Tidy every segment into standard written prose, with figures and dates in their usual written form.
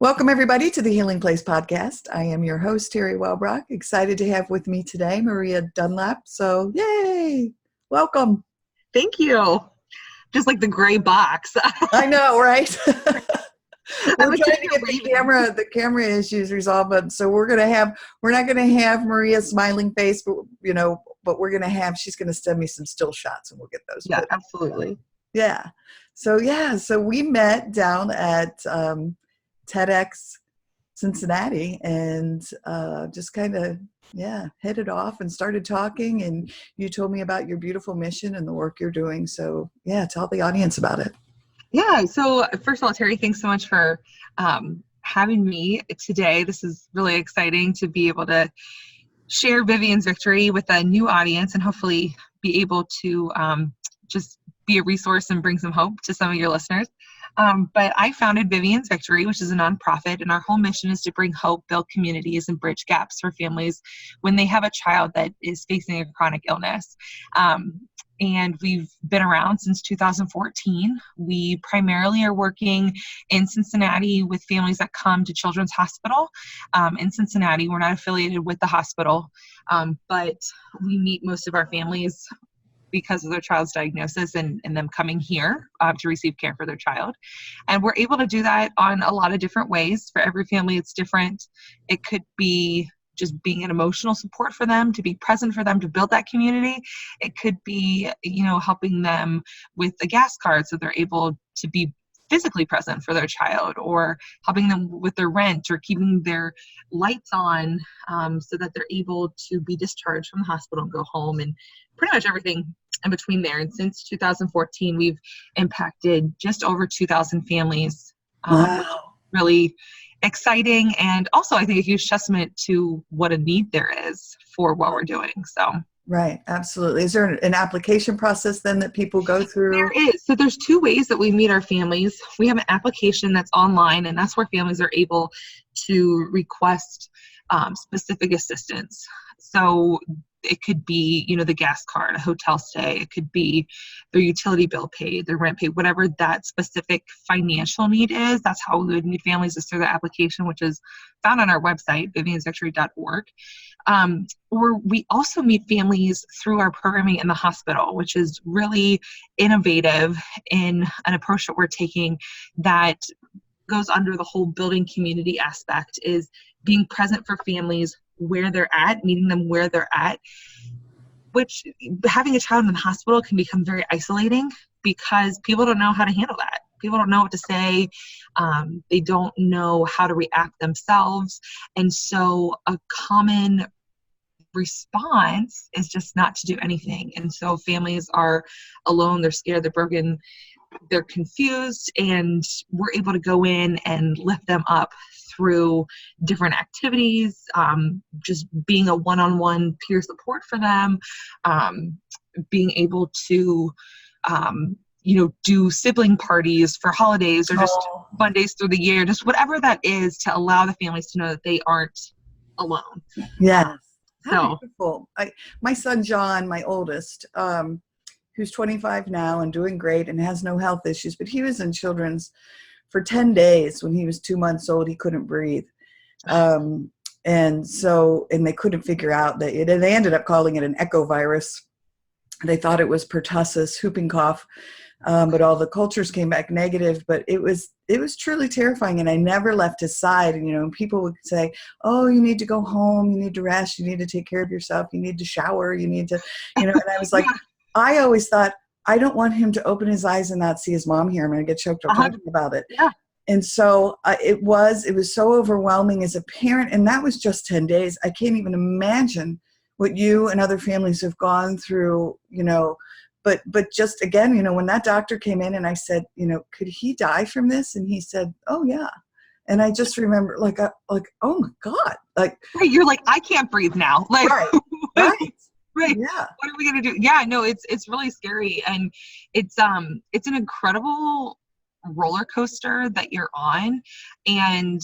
Welcome, everybody, to the Healing Place podcast. I am your host, Teri Wellbrock. Excited to have with me today Maria Dunlap. So, yay! Welcome. Thank you. Just like the gray box. I know, right? We're trying to get the camera issues resolved, but so we're not gonna have Maria's smiling face, but we're gonna have, she's gonna send me some still shots and we'll get those. Yeah, absolutely. Yeah. So we met down at TEDx Cincinnati and just kind of hit it off and started talking, and you told me about your beautiful mission and the work you're doing. So tell the audience about it. Yeah, so first of all, Teri, thanks so much for having me today. This is really exciting to be able to share Vivian's victory with a new audience and hopefully be able to just be a resource and bring some hope to some of your listeners. But I founded Vivian's Victory, which is a nonprofit, and our whole mission is to bring hope, build communities, and bridge gaps for families when they have a child that is facing a chronic illness. And we've been around since 2014. We primarily are working in Cincinnati with families that come to Children's Hospital in Cincinnati. We're not affiliated with the hospital, but we meet most of our families because of their child's diagnosis and them coming here to receive care for their child. And we're able to do that on a lot of different ways. For every family, it's different. It could be just being an emotional support for them, to be present for them, to build that community. It could be, helping them with a gas card so they're able to be physically present for their child, or helping them with their rent, or keeping their lights on so that they're able to be discharged from the hospital and go home, and pretty much everything in between there. And since 2014, we've impacted just over 2,000 families. Wow. Really exciting, and also I think a huge testament to what a need there is for what we're doing. So. Right. Absolutely. Is there an application process then that people go through? There is. So there's two ways that we meet our families. We have an application that's online, and that's where families are able to request specific assistance. So it could be, the gas card, a hotel stay. It could be their utility bill paid, their rent paid, whatever that specific financial need is. That's how we would meet families, is through the application, which is found on our website, viviansvictory.org. Or we also meet families through our programming in the hospital, which is really innovative in an approach that we're taking that goes under the whole building community aspect, is being present for families where they're at, meeting them where they're at, which having a child in the hospital can become very isolating because people don't know how to handle that. People don't know what to say. They don't know how to react themselves. And so a common response is just not to do anything. And so families are alone, they're scared, they're broken, they're confused, and we're able to go in and lift them up through different activities, just being a one-on-one peer support for them, being able to, do sibling parties for holidays, or just fun days through the year, just whatever that is, to allow the families to know that they aren't alone. Yeah. So beautiful. My son, John, my oldest, who's 25 now and doing great and has no health issues, but he was in Children's for 10 days when he was 2 months old. He couldn't breathe. And they couldn't figure out that they ended up calling it an echovirus. They thought it was pertussis, whooping cough. But all the cultures came back negative, but it was truly terrifying. And I never left his side. And, people would say, oh, you need to go home. You need to rest. You need to take care of yourself. You need to shower. You need to, and I was like, I always thought, I don't want him to open his eyes and not see his mom here. I'm going to get choked up talking about it. Yeah. And so it was so overwhelming as a parent. And that was just 10 days. I can't even imagine what you and other families have gone through, but just again, when that doctor came in and I said, could he die from this? And he said, oh yeah. And I just remember like, oh my God, like, right, you're like, I can't breathe now. Like, right. Right. Yeah. What are we going to do? Yeah, no, it's really scary. And it's an incredible roller coaster that you're on. And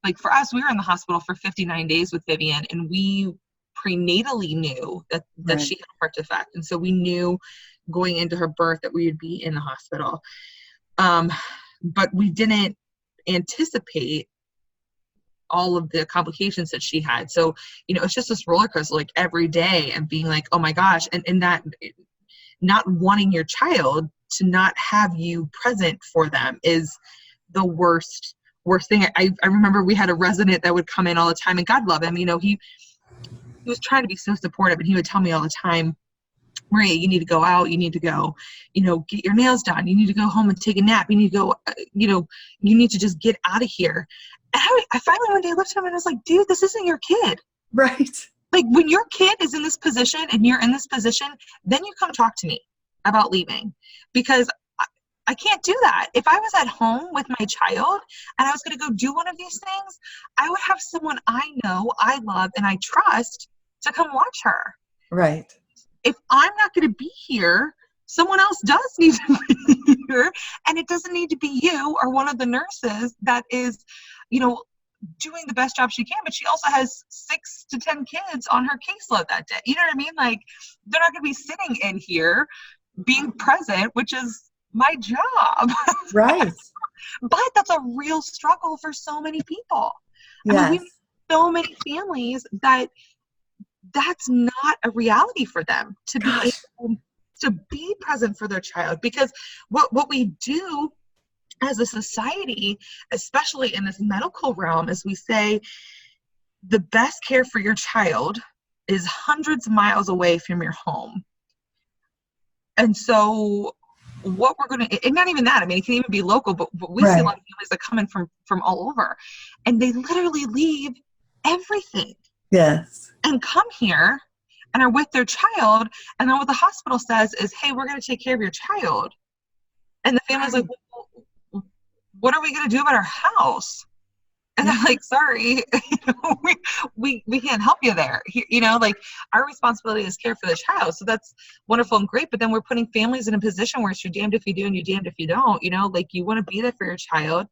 like for us, we were in the hospital for 59 days with Vivian, and we prenatally knew that Right. she had a heart defect. And so we knew going into her birth that we would be in the hospital. But we didn't anticipate all of the complications that she had. So, it's just this roller coaster, like every day, and being like, oh my gosh. And that not wanting your child to not have you present for them is the worst thing. I remember we had a resident that would come in all the time, and God love him. He was trying to be so supportive, and he would tell me all the time, Maria, you need to go out. You need to go, get your nails done. You need to go home and take a nap. You need to go, you need to just get out of here. And I finally one day looked at him and I was like, dude, this isn't your kid. Right. Like, when your kid is in this position and you're in this position, then you come talk to me about leaving, because I can't do that. If I was at home with my child and I was going to go do one of these things, I would have someone I know, I love, and I trust to come watch her. Right. If I'm not going to be here, someone else does need to be here, and it doesn't need to be you or one of the nurses that is, doing the best job she can, but she also has 6 to 10 kids on her caseload that day. You know what I mean? Like, they're not going to be sitting in here being present, which is my job. Right. But that's a real struggle for so many people. Yes. I mean, we so many families that's not a reality for them to be able to be present for their child, because what we do as a society, especially in this medical realm, is we say the best care for your child is hundreds of miles away from your home. And so what we're going to, and not even that, I mean, it can even be local, but we see a lot of families that come in from all over, and they literally leave everything. Yes. And come here and are with their child, and then what the hospital says is, hey, we're going to take care of your child. And the family's like, well, what are we going to do about our house? And they're like, sorry, we can't help you there. Like, our responsibility is care for the child. So that's wonderful and great. But then we're putting families in a position where it's you're damned if you do and you're damned if you don't. Like, you want to be there for your child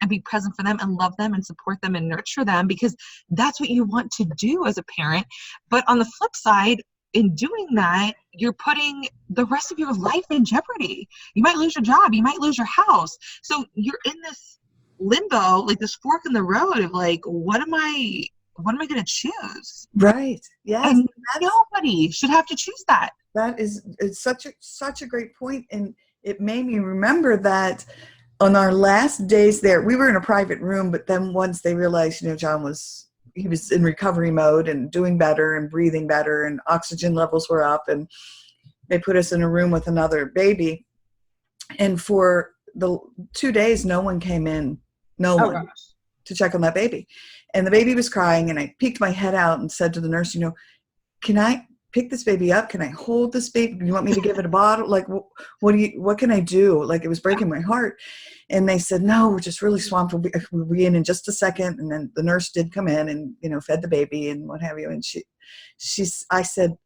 and be present for them and love them and support them and nurture them, because that's what you want to do as a parent. But on the flip side, in doing that, you're putting the rest of your life in jeopardy. You might lose your job. You might lose your house. So you're in this limbo, like this fork in the road of like, what am I going to choose? Right. Yes. And nobody should have to choose that. That it's such a great point. And it made me remember that on our last days there, we were in a private room, but then once they realized, John was in recovery mode and doing better and breathing better and oxygen levels were up, and they put us in a room with another baby. And for the 2 days, no one came in, to check on that baby. And the baby was crying, and I peeked my head out and said to the nurse, can I pick this baby up? Can I hold this baby? Do you want me to give it a bottle? Like, what can I do? Like, it was breaking my heart. And they said, no, we're just really swamped. We'll be in just a second. And then the nurse did come in and, fed the baby and what have you. And I said,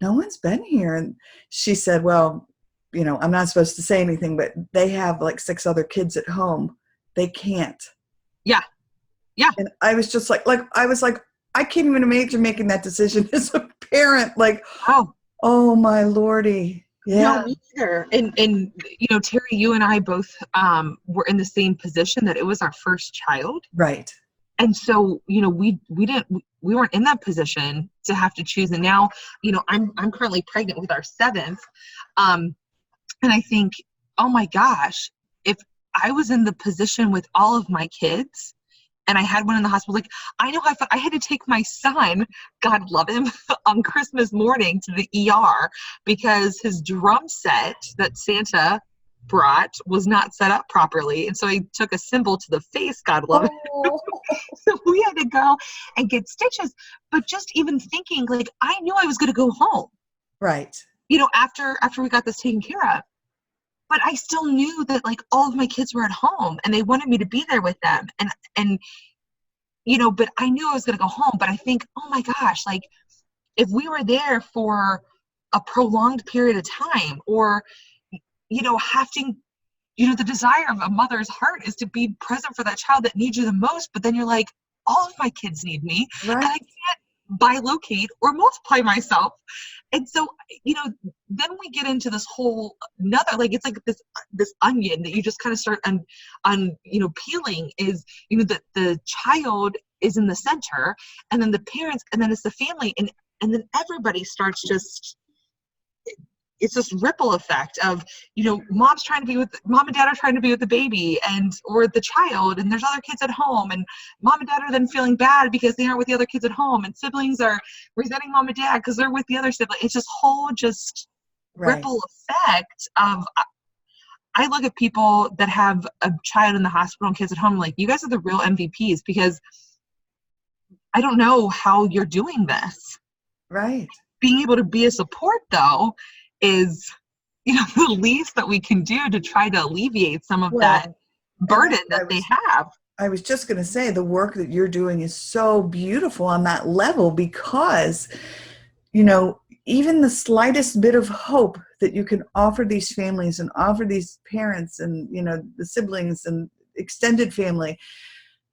no one's been here. And she said, well, I'm not supposed to say anything, but they have like 6 other kids at home. They can't. Yeah. Yeah. And I was just like, I can't even imagine making that decision as a parent. Like, oh my Lordy. Yeah. No, me either. And Teri, you and I both were in the same position, that it was our first child. Right. And so, we weren't in that position to have to choose. And now, I'm currently pregnant with our 7th. And I think, oh my gosh, if I was in the position with all of my kids, and I had one in the hospital, like, I know I had to take my son, God love him, on Christmas morning to the ER because his drum set that Santa brought was not set up properly. And so he took a symbol to the face, God love him. So we had to go and get stitches. But just even thinking, like, I knew I was going to go home. Right. After we got this taken care of. But I still knew that, like, all of my kids were at home and they wanted me to be there with them. And but I knew I was going to go home. But I think, oh my gosh, like, if we were there for a prolonged period of time, or, having, the desire of a mother's heart is to be present for that child that needs you the most. But then you're like, all of my kids need me. Right. And I can't bilocate or multiply myself. And so, then we get into this whole another, like, it's like this onion that you just kind of start peeling is, the child is in the center, and then the parents, and then it's the family, and then everybody starts it's this ripple effect of, mom and dad are trying to be with the baby or the child, and there's other kids at home, and mom and dad are then feeling bad because they aren't with the other kids at home, and siblings are resenting mom and dad because they're with the other sibling. It's this whole Right. ripple effect of, I look at people that have a child in the hospital and kids at home, like, you guys are the real MVPs, because I don't know how you're doing this. Right. Being able to be a support, though, is, the least that we can do to try to alleviate some of that burden that they have. I was just going to say, the work that you're doing is so beautiful on that level, because, even the slightest bit of hope that you can offer these families and offer these parents and, the siblings and extended family,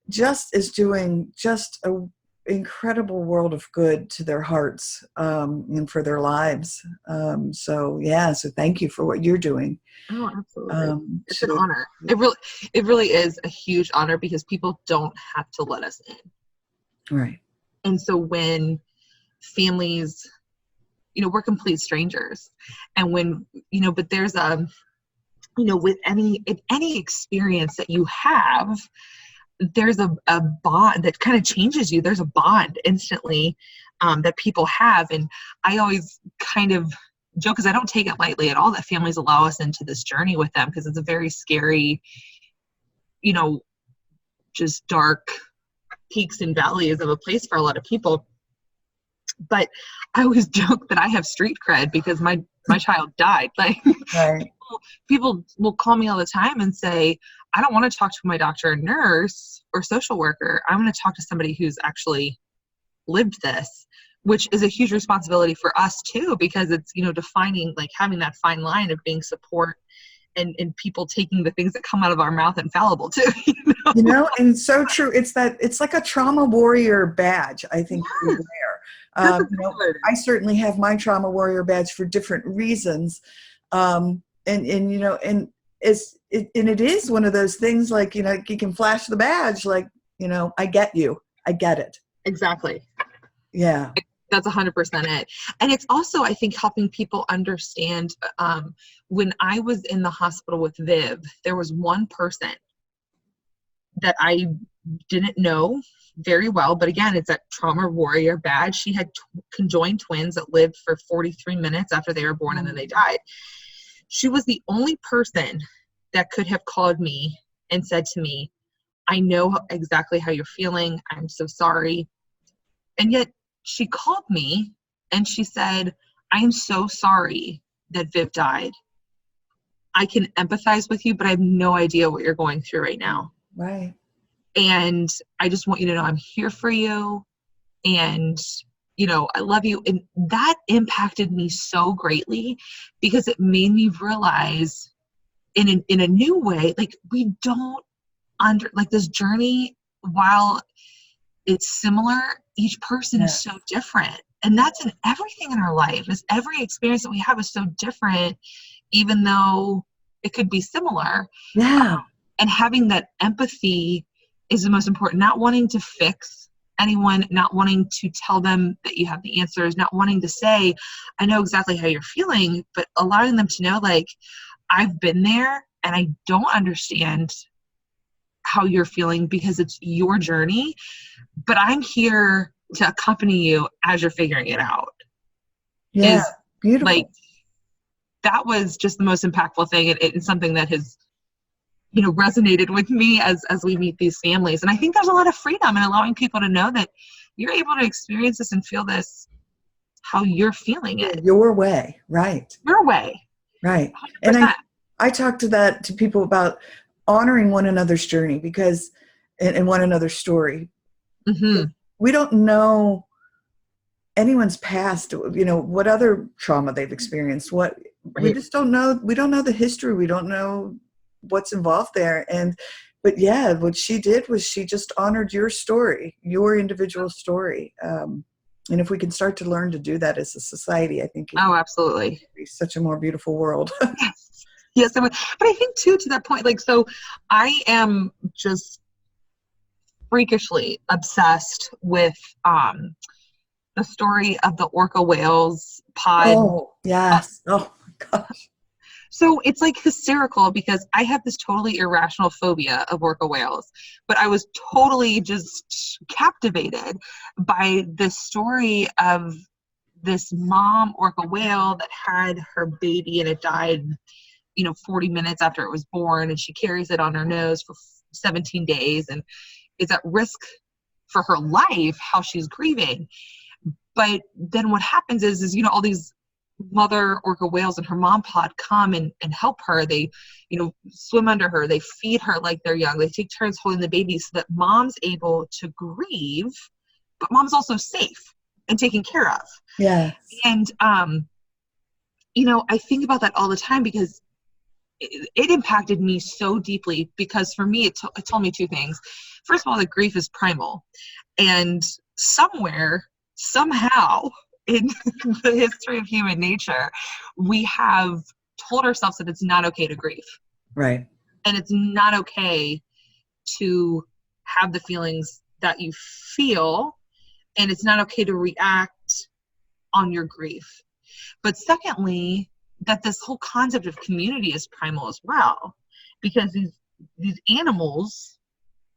just is doing just a incredible world of good to their hearts, and for their lives. So thank you for what you're doing. Oh, absolutely. It's an honor. It really is a huge honor, because people don't have to let us in. Right. And so when families, we're complete strangers, and when, but there's with any experience that you have, there's a bond that kind of changes you. There's a bond instantly that people have. And I always kind of joke, because I don't take it lightly at all, that families allow us into this journey with them, because it's a very scary, just dark peaks and valleys of a place for a lot of people. But I always joke that I have street cred because my child died. Like, right. People will call me all the time and say, I don't want to talk to my doctor or nurse or social worker. I want to talk to somebody who's actually lived this, which is a huge responsibility for us too, because it's, defining, like, having that fine line of being support and people taking the things that come out of our mouth infallible too. And so true. It's like a trauma warrior badge, I think, you wear. I certainly have my trauma warrior badge for different reasons. And it is one of those things, like, you can flash the badge, like, I get you. I get it. Exactly. Yeah. That's 100% it. And it's also, I think, helping people understand, when I was in the hospital with Viv, there was one person that I didn't know very well, but again, it's that trauma warrior badge. She had conjoined twins that lived for 43 minutes after they were born, and then they died. She was the only person that could have called me and said to me, I know exactly how you're feeling. I'm so sorry. And yet she called me and she said, I am so sorry that Viv died. I can empathize with you, but I have no idea what you're going through right now. Right. And I just want you to know I'm here for you. And, I love you. And that impacted me so greatly, because it made me realize in a new way, like, we don't this journey, while it's similar, each person is so different. And that's in everything in our life. Is every experience that we have is so different, even though it could be similar. Yeah. And having that empathy is the most important. Not wanting to fix anyone, not wanting to tell them that you have the answers, not wanting to say, I know exactly how you're feeling, but allowing them to know, like, I've been there and I don't understand how you're feeling because it's your journey, but I'm here to accompany you as you're figuring it out. Yeah. Beautiful. Like, that was just the most impactful thing. It's something that has, resonated with me as we meet these families. And I think there's a lot of freedom in allowing people to know that you're able to experience this and feel this how you're feeling it. Your way. Right. Your way. Right. 100%. And I talk to people about honoring one another's journey, because, and one another's story. Mm-hmm. We don't know anyone's past, what other trauma they've experienced, we just don't know. We don't know the history. We don't know what's involved there. But what she did was she just honored your story, your individual story. And if we can start to learn to do that as a society, I think it Oh, absolutely. would be such a more beautiful world. Yes. Yes. But I think too, to that point, like, so I am just freakishly obsessed with the story of the orca whales pod. Oh, yes. Oh, my gosh. So it's like hysterical because I have this totally irrational phobia of orca whales, but I was totally just captivated by the story of this mom orca whale that had her baby and it died, 40 minutes after it was born, and she carries it on her nose for 17 days and is at risk for her life, how she's grieving. But then what happens is all these mother orca whales and her mom pod come and help her. They, swim under her. They feed her like they're young. They take turns holding the baby so that mom's able to grieve, but mom's also safe and taken care of. Yeah. And, I think about that all the time because it impacted me so deeply because for me, it told me two things. First of all, that grief is primal. And somewhere, somehow, in the history of human nature, we have told ourselves that it's not okay to grieve. Right. And it's not okay to have the feelings that you feel, and it's not okay to react on your grief. But secondly, that this whole concept of community is primal as well, because these animals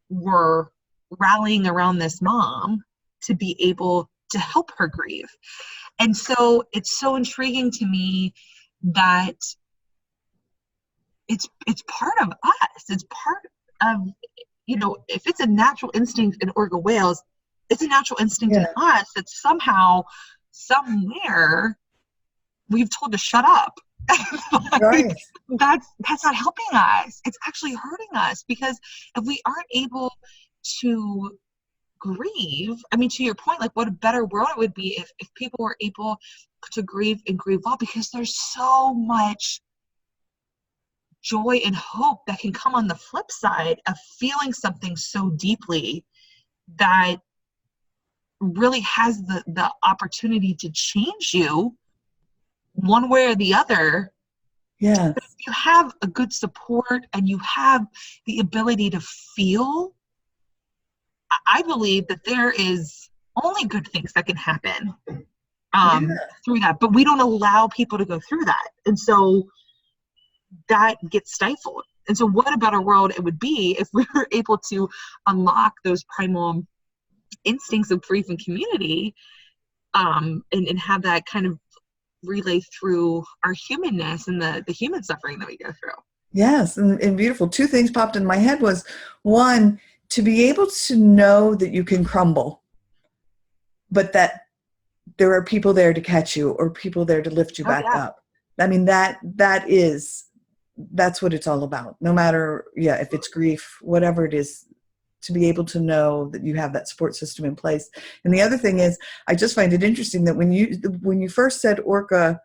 were rallying around this mom to be able to help her grieve. And so it's so intriguing to me that it's part of us. It's part of, if it's a natural instinct in orca whales, it's a natural instinct in us that somehow, somewhere, we've told to shut up. Right. That's not helping us. It's actually hurting us, because if we aren't able to grieve, to your point, like, what a better world it would be if people were able to grieve and grieve well, because there's so much joy and hope that can come on the flip side of feeling something so deeply that really has the opportunity to change you one way or the other. Yeah. But if you have a good support and you have the ability to feel, I believe that there is only good things that can happen through that. But we don't allow people to go through that. And so that gets stifled. And so what a better world it would be if we were able to unlock those primal instincts of grief and community, and have that kind of relay through our humanness and the human suffering that we go through. Yes, and beautiful. Two things popped in my head was, one, to be able to know that you can crumble, but that there are people there to catch you or people there to lift you back up. That's what it's all about. No matter, if it's grief, whatever it is, to be able to know that you have that support system in place. And the other thing is, I just find it interesting that when you first said orca,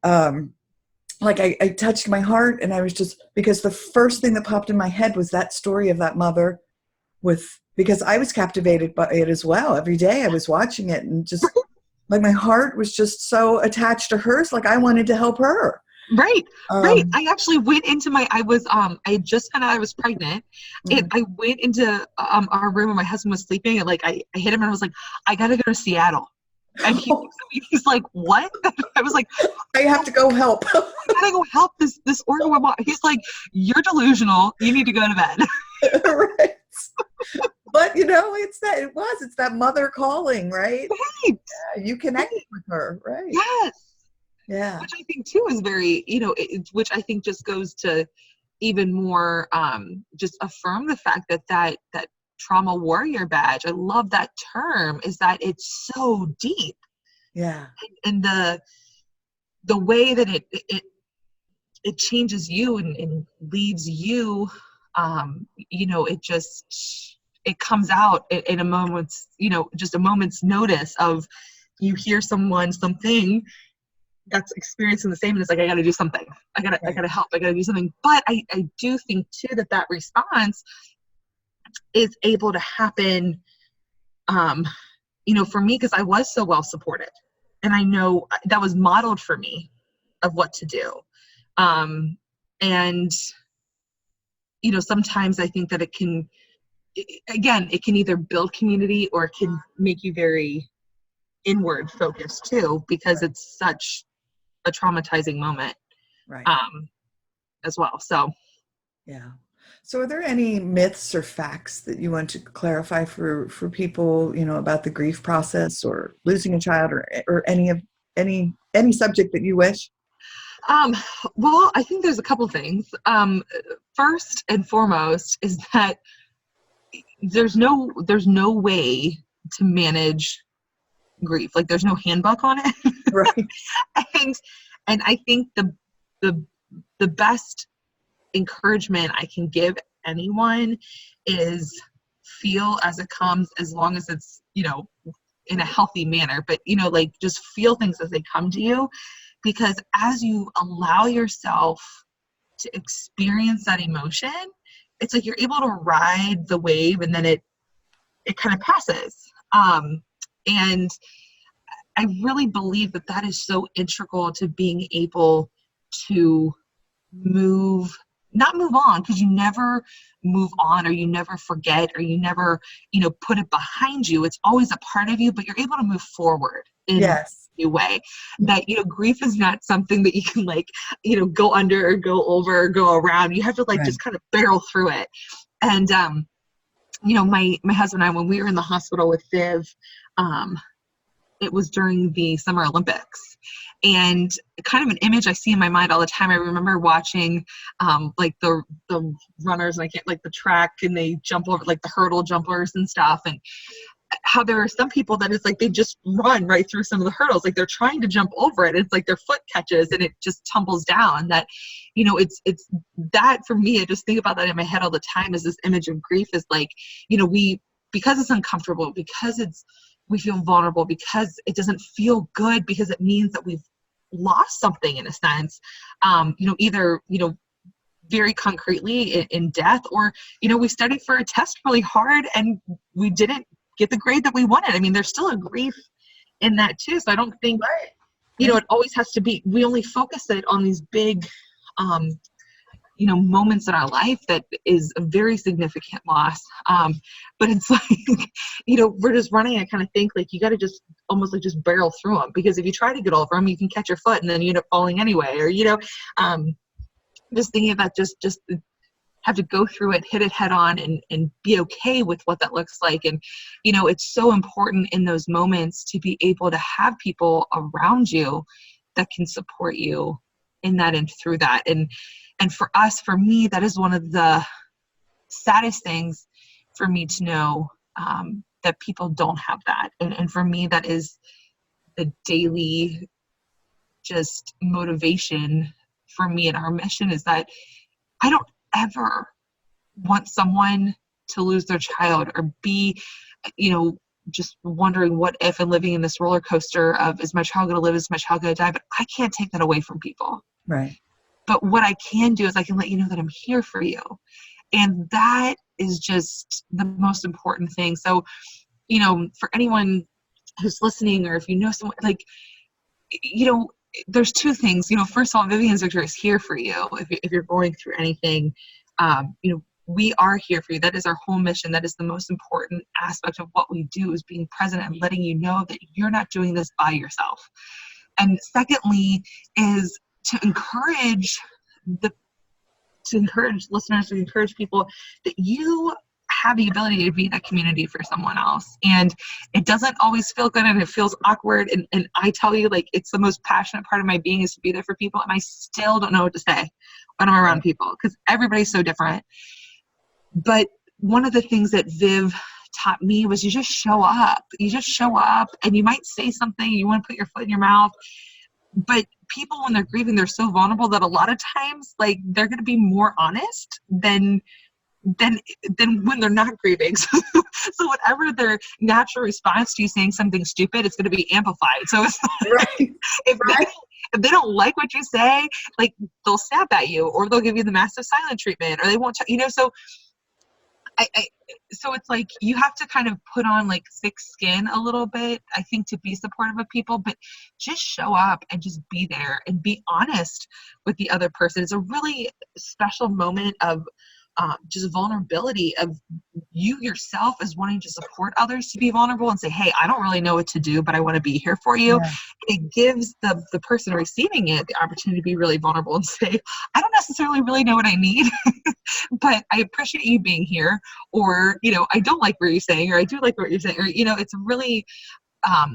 I touched my heart, and I was just, because the first thing that popped in my head was that story of that mother because I was captivated by it as well. Every day I was watching it, and just like my heart was just so attached to hers. Like I wanted to help her. Right. I actually went into I was pregnant, and I went into our room when my husband was sleeping, and I hit him and I was like, I gotta go to Seattle. And he's like, what? I was like, I have to go help. I gotta go help this organ mom. He's like, you're delusional. You need to go to bed. Right. But it's that mother calling, right? Right. Yeah, you connected with her, right? Yes. Yeah. Which I think too is very, which I think just goes to even more, just affirm the fact that trauma warrior badge, I love that term, is that it's so deep. Yeah. And the way that it changes you and leaves you, it comes out in a moment's, just a moment's notice of, you hear something that's experiencing the same, and it's like, I gotta do something. I gotta help. I gotta do something. But I do think too that response is able to happen for me, because I was so well supported, and I know that was modeled for me of what to do. And, sometimes I think that it can either build community or it can make you very inward focused too, because it's such a traumatizing moment, Right. as well. So, yeah. So are there any myths or facts that you want to clarify for people, about the grief process or losing a child or any subject that you wish? well, I think there's a couple things. First and foremost is that there's no way to manage grief. Like, there's no handbook on it. Right. and I think the best encouragement I can give anyone is feel as it comes, as long as it's, in a healthy manner, but, like, just feel things as they come to you, because as you allow yourself to experience that emotion, it's like you're able to ride the wave, and then it kind of passes. And I really believe that is so integral to being able to not move on, because you never move on, or you never forget, or you never, put it behind you. It's always a part of you, but you're able to move forward in Yes. a new way. That, grief is not something that you can, go under or go over or go around. You have to Right. just kind of barrel through it. And, my husband and I, when we were in the hospital with Viv, it was during the Summer Olympics, and kind of an image I see in my mind all the time. I remember watching, the runners, and I can't, the track, and they jump over, the hurdle jumpers and stuff, and how there are some people that it's like they just run right through some of the hurdles, like they're trying to jump over it. It's like their foot catches and it just tumbles down. That, it's that for me, I just think about that in my head all the time, is this image of grief is like, because it's uncomfortable, because we feel vulnerable, because it doesn't feel good, because it means that we've lost something in a sense, either, very concretely in death, or, we studied for a test really hard and we didn't get the grade that we wanted. I mean, there's still a grief in that too. So I don't think, Right. it always has to be, we only focus it on these big, moments in our life that is a very significant loss. But it's like, we're just running. I kind of think you got to just almost just barrel through them, because if you try to get over them, you can catch your foot and then you end up falling anyway, or, just thinking about just have to go through it, hit it head on, and be okay with what that looks like. And, it's so important in those moments to be able to have people around you that can support you in that and through that. And for me, that is one of the saddest things for me to know, that people don't have that. And for me, that is the daily just motivation for me. And our mission is that I don't ever want someone to lose their child or be, just wondering what if, and living in this roller coaster of, is my child going to live? Is my child going to die? But I can't take that away from people. Right. But what I can do is I can let you know that I'm here for you. And that is just the most important thing. So, for anyone who's listening, or if you know someone, there's two things. First of all, Vivian's Victory is here for you. If you're going through anything, we are here for you. That is our whole mission. That is the most important aspect of what we do, is being present and letting you know that you're not doing this by yourself. And secondly is to encourage listeners, to encourage people that you have the ability to be that community for someone else. And it doesn't always feel good, and it feels awkward. And I tell you, it's the most passionate part of my being, is to be there for people. And I still don't know what to say when I'm around people, because everybody's so different. But one of the things that Viv taught me was you just show up. You just show up, and you might say something, you want to put your foot in your mouth. But people, when they're grieving, they're so vulnerable that a lot of times, they're going to be more honest than when they're not grieving. So whatever their natural response to you saying something stupid, it's going to be amplified. So it's Right. if they don't like what you say, they'll snap at you, or they'll give you the massive silent treatment, or they won't, so So it's like you have to kind of put on like thick skin a little bit, I think, to be supportive of people, but just show up and just be there and be honest with the other person. It's a really special moment of just vulnerability of you yourself as wanting to support others to be vulnerable and say, hey, I don't really know what to do, but I want to be here for you. Yeah. It gives the person receiving it the opportunity to be really vulnerable and say, I don't necessarily really know what I need, but I appreciate you being here. Or, I don't like what you're saying, or I do like what you're saying, or, it's really a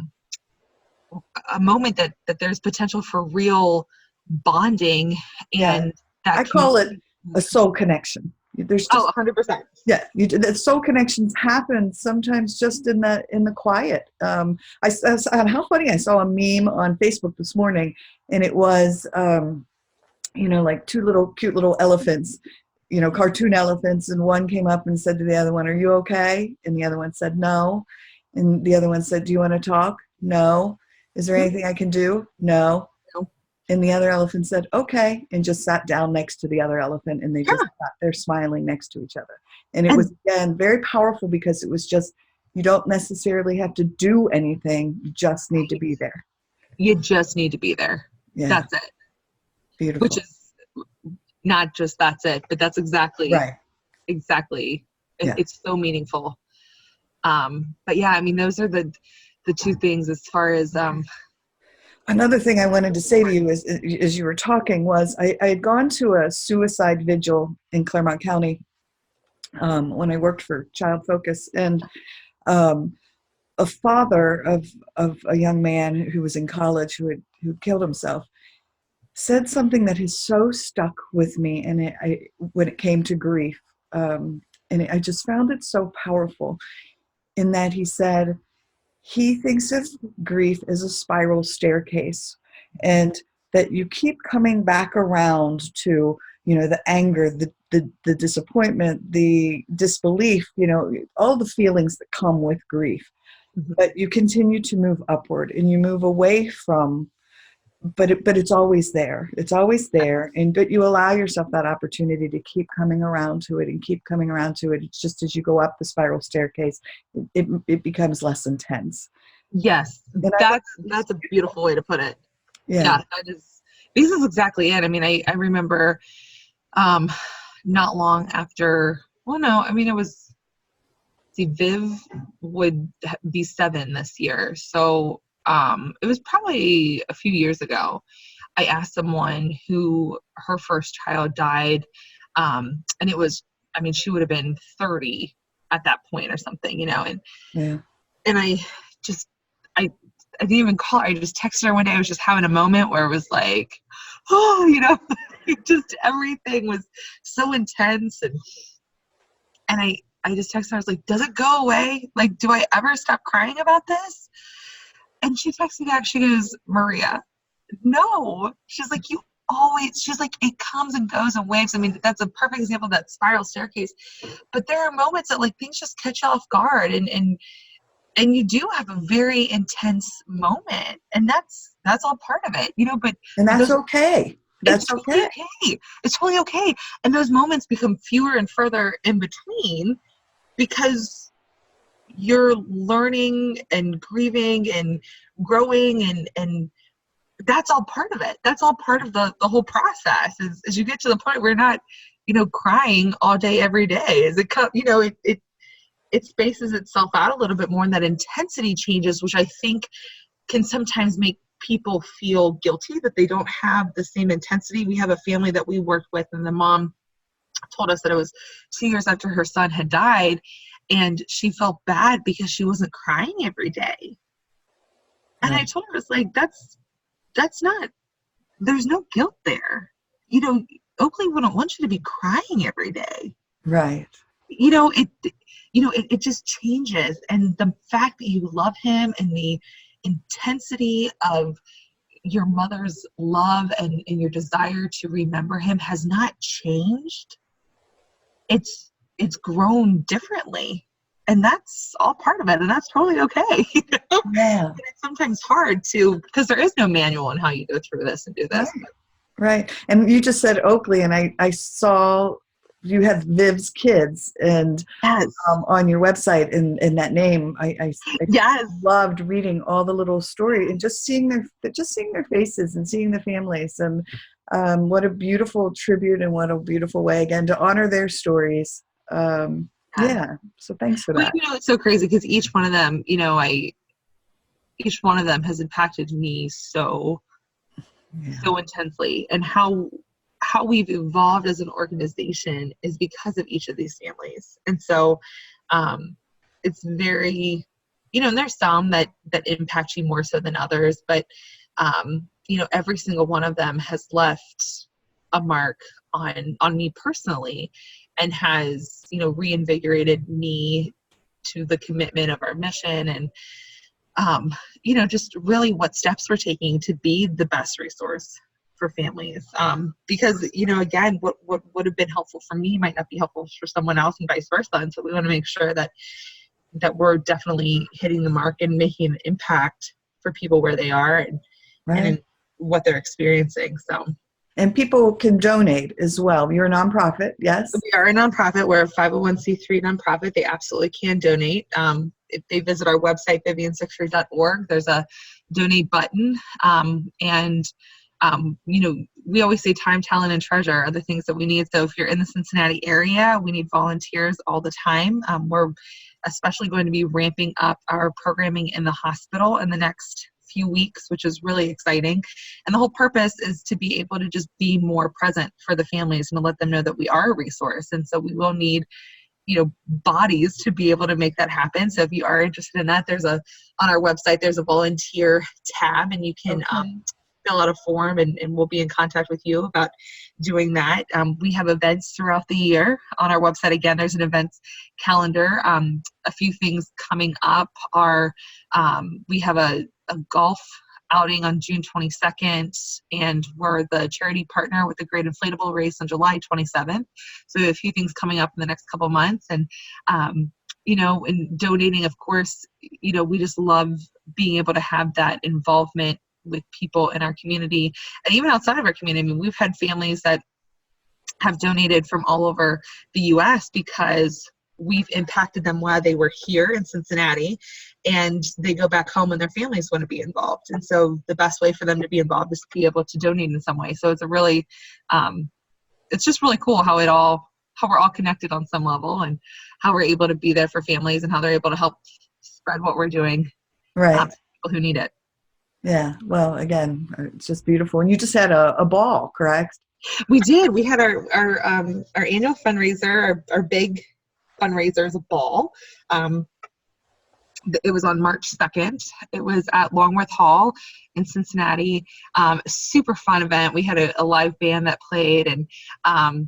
moment that there's potential for real bonding and that I call it a soul connection. There's just 100%. Yeah, the soul connections happen sometimes just in the quiet. And how funny! I saw a meme on Facebook this morning, and it was like two cute little elephants, cartoon elephants, and one came up and said to the other one, "Are you okay?" And the other one said, "No," and the other one said, "Do you want to talk?" "No." "Is there anything I can do?" "No." And the other elephant said, "Okay," and just sat down next to the other elephant, and they just sat there smiling next to each other. And it was, again, very powerful because it was just, you don't necessarily have to do anything. You just need to be there. You just need to be there. Yeah. That's it. Beautiful. Which is not just that's it, but that's exactly. Right. Exactly. Yeah. It's so meaningful. But yeah, I mean, those are the two things as far as Another thing I wanted to say to you as you were talking was I had gone to a suicide vigil in Claremont County when I worked for Child Focus, and a father of a young man who was in college who killed himself said something that has so stuck with me, and when it came to grief, and I just found it so powerful. In that he said he thinks of grief as a spiral staircase, and that you keep coming back around to the anger, the disappointment, the disbelief, all the feelings that come with grief. Mm-hmm. But you continue to move upward, and you move away from, but it's always there. It's always there, but you allow yourself that opportunity to keep coming around to it and keep coming around to it. It's just as you go up the spiral staircase, it becomes less intense. Yes, that's a beautiful way to put it. Yeah, this is exactly it. I mean, I remember not long after, it was, Viv would be 7 this year. So it was probably a few years ago. I asked someone who her first child died, and it was, she would have been 30 at that point or something, and I didn't even call her. I just texted her one day. I was just having a moment where it was like, just everything was so intense, and I just texted her. I was like, does it go away? Like, do I ever stop crying about this? And she texted back, she goes, Maria, no. She's like, she's like, it comes and goes in waves. I mean, that's a perfect example of that spiral staircase. But there are moments that like things just catch you off guard, and you do have a very intense moment, and that's all part of it, and that's okay. That's okay. It's totally okay. And those moments become fewer and further in between because you're learning and grieving and growing, and that's all part of it. That's all part of the whole process as you get to the point where you're not, crying all day, every day. As it spaces itself out a little bit more, and that intensity changes, which I think can sometimes make people feel guilty that they don't have the same intensity. We have a family that we worked with, and the mom told us that it was 2 years after her son had died, and she felt bad because she wasn't crying every day. And I told her, it's like, that's not, there's no guilt there. Oakley wouldn't want you to be crying every day. Right. It just changes. And the fact that you love him and the intensity of your mother's love and your desire to remember him has not changed. It's grown differently, and that's all part of it, and that's totally okay. Yeah. And it's sometimes hard because there is no manual on how you go through this and do this. Right. And you just said Oakley, and I saw you have Viv's kids and Yes. on your website, and that name, I Yes. loved reading all the little story and just seeing their faces and seeing the families, and what a beautiful tribute and what a beautiful way again to honor their stories. Yeah, so thanks for Well, that. it's so crazy because each one of them, each one of them has impacted me so intensely, and how we've evolved as an organization is because of each of these families. And so it's very, and there's some that impact you more so than others, but every single one of them has left a mark on me personally, and has reinvigorated me to the commitment of our mission, and just really what steps we're taking to be the best resource for families. Because, again, what would have been helpful for me might not be helpful for someone else, and vice versa. And so we want to make sure that we're definitely hitting the mark and making an impact for people where they are, and in what they're experiencing. So. And people can donate as well. You're a nonprofit, yes? We are a nonprofit. We're a 501c3 nonprofit. They absolutely can donate. If they visit our website, viviansecretary.org, there's a donate button. We always say time, talent, and treasure are the things that we need. So if you're in the Cincinnati area, we need volunteers all the time. We're especially going to be ramping up our programming in the hospital in the next few weeks, which is really exciting. And the whole purpose is to be able to just be more present for the families and to let them know that we are a resource. And so we will need bodies to be able to make that happen. So if you are interested in that, on our website, there's a volunteer tab, and you can fill out a form, and we'll be in contact with you about doing that. We have events throughout the year on our website. Again, there's an events calendar. A few things coming up are we have a golf outing on June 22nd, and we're the charity partner with the Great Inflatable Race on July 27th. So we have a few things coming up in the next couple of months. And, and donating, of course, we just love being able to have that involvement with people in our community and even outside of our community. I mean, we've had families that have donated from all over the U.S. because we've impacted them while they were here in Cincinnati, and they go back home and their families want to be involved. And so the best way for them to be involved is to be able to donate in some way. So it's a really, it's just really cool how we're all connected on some level, and how we're able to be there for families, and how they're able to help spread what we're doing to people who need it. Yeah. Well, again, it's just beautiful. And you just had a ball, correct? We did. We had our annual fundraiser, our big fundraiser is a ball. It was on March 2nd. It was at Longworth Hall in Cincinnati. Super fun event. We had a live band that played, and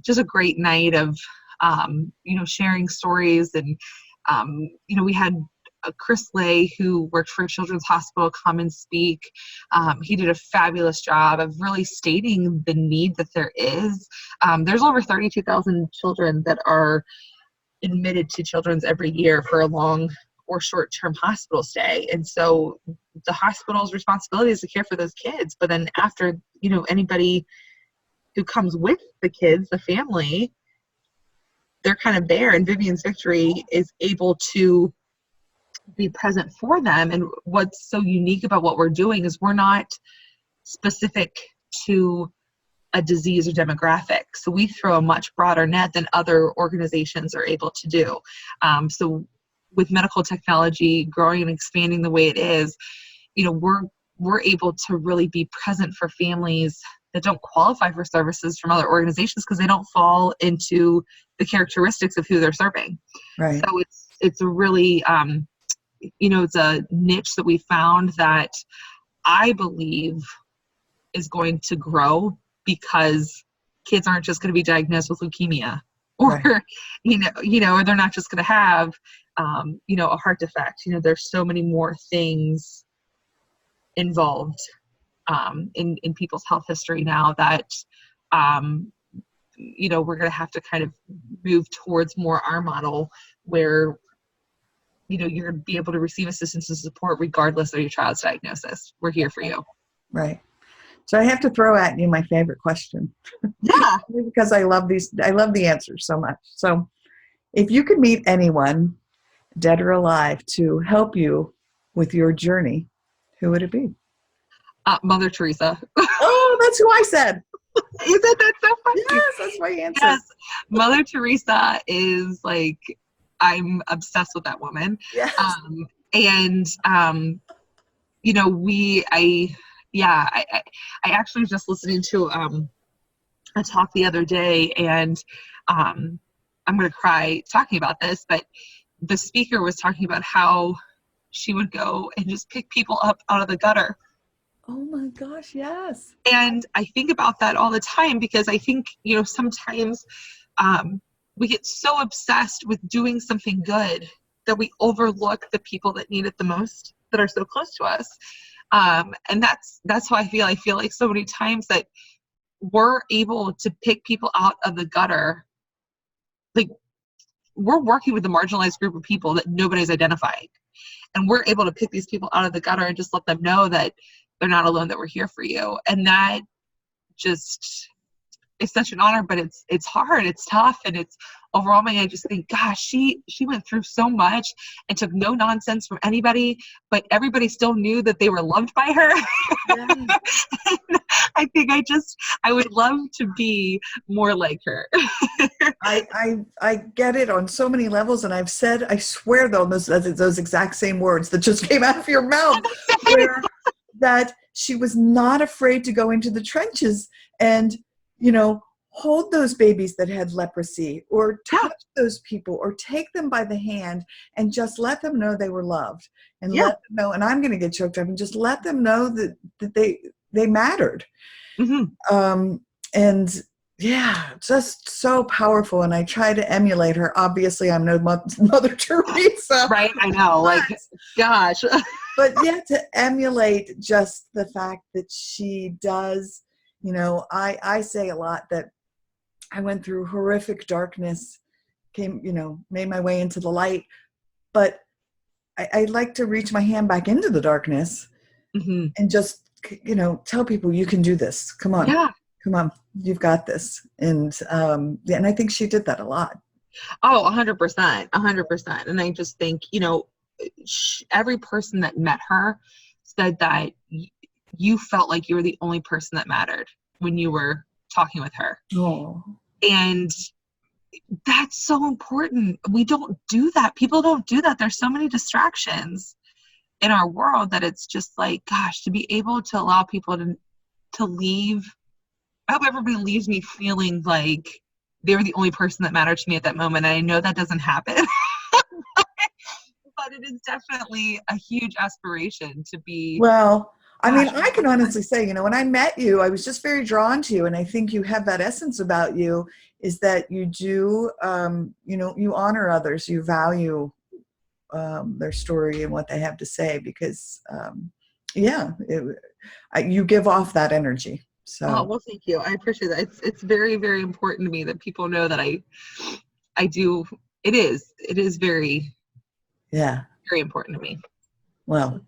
just a great night of, sharing stories. And, we had Chris Lay, who worked for Children's Hospital, come and speak. He did a fabulous job of really stating the need that there is. There's over 32,000 children that are admitted to Children's every year for a long or short-term hospital stay. And so the hospital's responsibility is to care for those kids. But then after, anybody who comes with the kids, the family, they're kind of there. And Vivian's Victory is able to be present for them. And what's so unique about what we're doing is we're not specific to a disease or demographic. So we throw a much broader net than other organizations are able to do. So with medical technology growing and expanding the way it is, we're able to really be present for families that don't qualify for services from other organizations because they don't fall into the characteristics of who they're serving. Right. So it's a really, it's a niche that we found that I believe is going to grow, because kids aren't just going to be diagnosed with leukemia, or, right. Or they're not just going to have, a heart defect. There's so many more things involved in people's health history now that, we're going to have to kind of move towards more our model where, you're going to be able to receive assistance and support regardless of your child's diagnosis. We're here for you. Right. So I have to throw at you my favorite question. Yeah. Because I love the answers so much. So if you could meet anyone, dead or alive, to help you with your journey, who would it be? Mother Teresa. Oh, that's who I said. Isn't that so funny? Yes, that's my answer. Yes. Mother Teresa is like, I'm obsessed with that woman. Yes. And you know, I actually was just listening to a talk the other day, and I'm going to cry talking about this, but the speaker was talking about how she would go and just pick people up out of the gutter. Oh my gosh, yes. And I think about that all the time, because I think, you know, sometimes we get so obsessed with doing something good that we overlook the people that need it the most, that are so close to us. And that's how I feel like so many times that we're able to pick people out of the gutter. Like, we're working with a marginalized group of people that nobody's identifying, and we're able to pick these people out of the gutter and just let them know that they're not alone, that we're here for you. And that just is such an honor, but it's hard, it's tough, and it's overwhelming. I just think, gosh, she went through so much and took no nonsense from anybody, but everybody still knew that they were loved by her. Yeah. I think I would love to be more like her. I get it on so many levels, and I've said, I swear though, those exact same words that just came out of your mouth, where that she was not afraid to go into the trenches and, you know, hold those babies that had leprosy, or touch those people, or take them by the hand and just let them know they were loved, and let them know, and I'm going to get choked up, and just let them know that they mattered. Mm-hmm. And yeah, just so powerful. And I try to emulate her. Obviously, I'm no Mother Teresa. Right, I know. Like, gosh. But yeah, to emulate just the fact that she does, you know, I say a lot that I went through horrific darkness, made my way into the light. But I like to reach my hand back into the darkness, mm-hmm. and just, you know, tell people, you can do this. Come on. Yeah. Come on. You've got this. And and I think she did that a lot. Oh, 100%. 100%. And I just think, you know, every person that met her said that you felt like you were the only person that mattered when you were talking with her. Oh. And that's so important. We don't do that. People don't do that. There's so many distractions in our world that it's just like, gosh, to be able to allow people to leave. I hope everybody leaves me feeling like they were the only person that mattered to me at that moment. And I know that doesn't happen. But it is definitely a huge aspiration to be. Well, I mean, I can honestly say, you know, when I met you, I was just very drawn to you. And I think you have that essence about you, is that you do, you know, you honor others, you value their story and what they have to say, because, you give off that energy. So. Oh, well, thank you. I appreciate that. It's very, very important to me that people know that I do. It is very, very important to me. Well,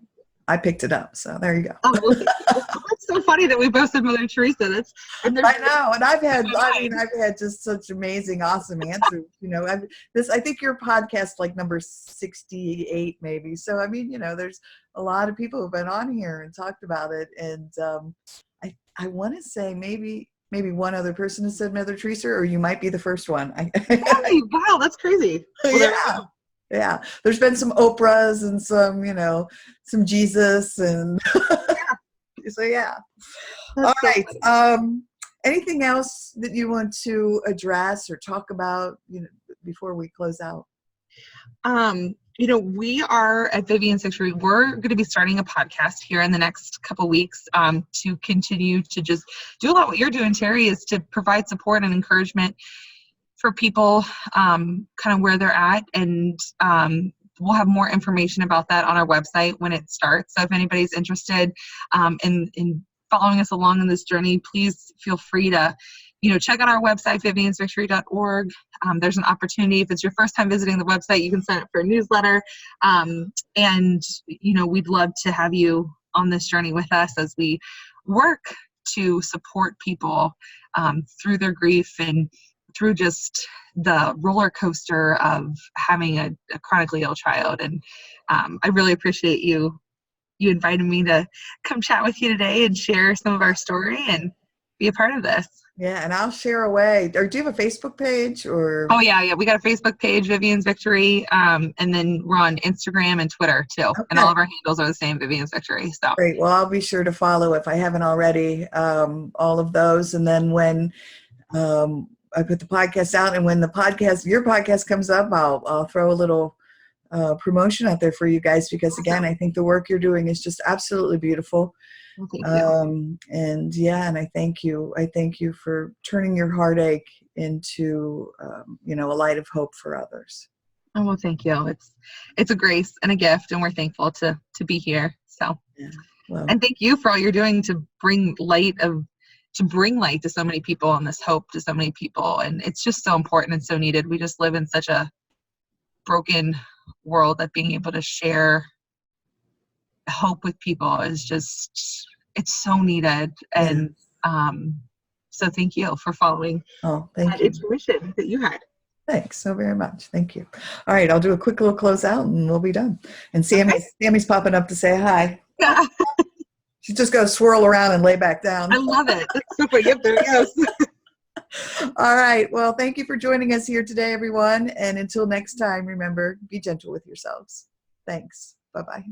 I picked it up, so there you go. Oh, well, that's so funny that we both said Mother Teresa. I know, and I've had just such amazing, awesome answers. You know, I think your podcast like number 68 maybe. So I mean, you know, there's a lot of people who've been on here and talked about it, and I want to say maybe one other person has said Mother Teresa, or you might be the first one. Hey, wow, that's crazy. Well, yeah. There's been some Oprahs and some, you know, some Jesus, and so yeah. That's all right. Anything else that you want to address or talk about, you know, before we close out? You know, we are at Vivian Victory. We're going to be starting a podcast here in the next couple weeks to continue to just do a lot. What you're doing, Teri, is to provide support and encouragement for people kind of where they're at. And we'll have more information about that on our website when it starts. So if anybody's interested in following us along in this journey, please feel free to, you know, check out our website, viviansvictory.org. There's an opportunity. If it's your first time visiting the website, you can sign up for a newsletter. And, you know, we'd love to have you on this journey with us as we work to support people through their grief and through just the roller coaster of having a chronically ill child. And I really appreciate you invited me to come chat with you today and share some of our story and be a part of this. Yeah, and I'll share away. Or do you have a Facebook page or? Oh yeah. We got a Facebook page, Vivian's Victory, and then we're on Instagram and Twitter too. Okay. And all of our handles are the same, Vivian's Victory. So great. Well, I'll be sure to follow if I haven't already, all of those. And then when I put the podcast out, and when your podcast comes up, I'll throw a little promotion out there for you guys, because again, I think the work you're doing is just absolutely beautiful. well, thank you. And I thank you for turning your heartache into a light of hope for others. Oh, well, thank you. It's a grace and a gift, and we're thankful to be here. So, Yeah. Well, and thank you for all you're doing to bring light to so many people and this hope to so many people. And it's just so important and so needed. We just live in such a broken world that being able to share hope with people is just, it's so needed. And so thank you for following thank you. intuition that you had. Thanks so very much. Thank you. All right, I'll do a quick little closeout and we'll be done. And Sammy's popping up to say hi. Yeah. She's just going to swirl around and lay back down. I love it. That's super. Yep, there it goes. All right. Well, thank you for joining us here today, everyone. And until next time, remember, be gentle with yourselves. Thanks. Bye-bye.